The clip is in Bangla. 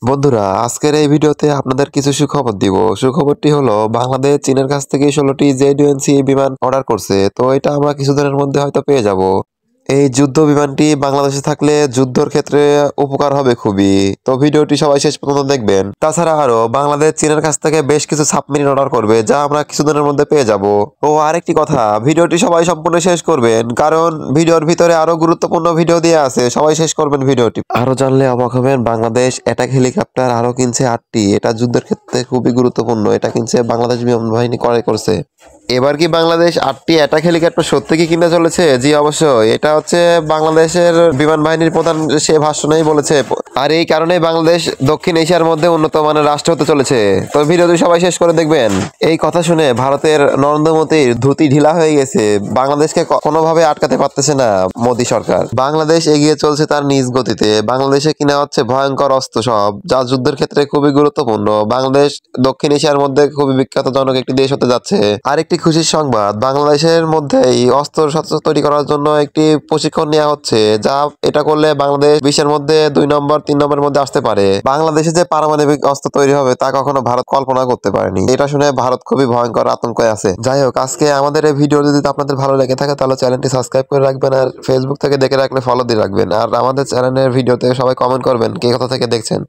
বন্ধুরা, আজকের এই ভিডিওতে আপনাদের কিছু সুখবর দিব। সুখবরটি হলো বাংলাদেশ চীনের কাছ থেকে 16টি জেড-20 বিমান অর্ডার করছে। তো এটা আমরা কিছুদিনের মধ্যে হয়তো পেয়ে যাব। এই যুদ্ধ বিমানটি বাংলাদেশে থাকলে যুদ্ধর ক্ষেত্রে উপকার হবে খুবই। তো ভিডিওটি সবাই শেষ পর্যন্ত দেখবেন। তাছাড়া আরো বাংলাদেশ চীনের কাছ থেকে বেশ কিছু সাবমেরিন অর্ডার করবে, যা আমরা কিছুদিনের মধ্যে পেয়ে যাব। ও আরেকটি কথা, ভিডিওটি সবাই সম্পূর্ণ শেষ করবেন, কারণ ভিডিওর ভিতরে আরো গুরুত্বপূর্ণ ভিডিও দিয়ে আছে। সবাই শেষ করবেন ভিডিওটি। আরো জানলে অবাক হবেন, বাংলাদেশ অ্যাটাক হেলিকপ্টার আরো কিনছে 8টি। এটা যুদ্ধের ক্ষেত্রে খুবই গুরুত্বপূর্ণ। এটা কিনছে বাংলাদেশ বিমান বাহিনী ক্রয় করছে। এবার কি বাংলাদেশ 8টি অ্যাটাক হেলিকপ্টার সত্যি কি কিনতে চলেছে? জি অবশ্যই। এটা হচ্ছে বাংলাদেশের বিমান বাহিনীর প্রধান, সে ভাষণেই বলেছে। আর এই কারণেই বাংলাদেশ দক্ষিণ এশিয়ার মধ্যে উন্নত মানের রাষ্ট্র হতে চলেছে। তো ভিডিওটি সবাই শেষ করে দেখবেন। এই কথা শুনে ভারতের নরেন্দ্র মোদীর ধুতি ঢিলা হয়ে গেছে। বাংলাদেশকে কোনোভাবে আটকাতে পারতেছে না মোদী সরকার। বাংলাদেশ এগিয়ে চলছে তার নিজ গতিতে। বাংলাদেশে কিনা হচ্ছে ভয়ঙ্কর অস্ত্র সব, যা যুদ্ধের ক্ষেত্রে খুবই গুরুত্বপূর্ণ। বাংলাদেশ দক্ষিণ এশিয়ার মধ্যে খুবই বিখ্যাতজনক একটি দেশ হতে যাচ্ছে। আরেকটি খুশির সংবাদ, বাংলাদেশের মধ্যেই অস্ত্র শস্ত্র তৈরি করার জন্য একটি প্রশিক্ষণ নেওয়া হচ্ছে, যা এটা করলে বাংলাদেশ বিশ্বের মধ্যে 2 নম্বর 3 নম্বরের মধ্যে আসতে পারে। বাংলাদেশে যে পারমাণবিক অস্ত্র তৈরি হবে তা কখনো ভারত কল্পনা করতে পারেনি। এটা শুনে ভারত খুবই ভয়ঙ্কর আতঙ্কে আছে। যাই হোক, আজকে আমাদের এই ভিডিও যদি আপনাদের ভালো লেগে থাকে তাহলে চ্যানেলটি সাবস্ক্রাইব করে রাখবেন, আর ফেসবুক থেকে দেখে রাখলে ফলো দিয়ে রাখবেন। আর আমাদের চ্যানেলের ভিডিওতে সবাই কমেন্ট করবেন কে কোথা থেকে দেখছেন।